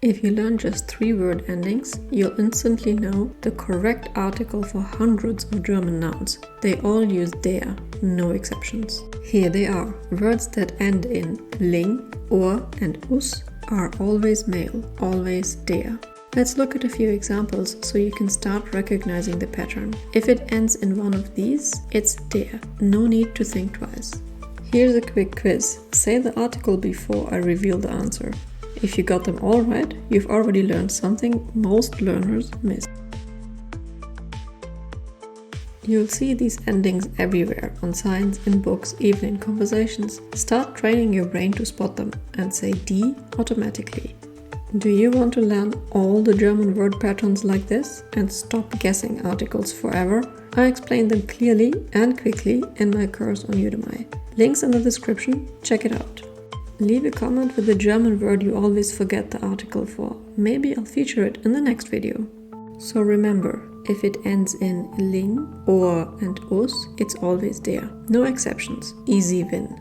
If you learn just 3 word endings, you'll instantly know the correct article for hundreds of German nouns. They all use der, no exceptions. Here they are. Words that end in ling, or, and us are always male, always der. Let's look at a few examples so you can start recognizing the pattern. If it ends in one of these, it's der. No need to think twice. Here's a quick quiz. Say the article before I reveal the answer. If you got them all right, you've already learned something most learners miss. You'll see these endings everywhere, on signs, in books, even in conversations. Start training your brain to spot them and say die automatically. Do you want to learn all the German word patterns like this and stop guessing articles forever? I explain them clearly and quickly in my course on Udemy. Links in the description, check it out. Leave a comment with the German word you always forget the article for. Maybe I'll feature it in the next video. So remember, if it ends in ling, or, and us, it's always der. No exceptions. Easy win.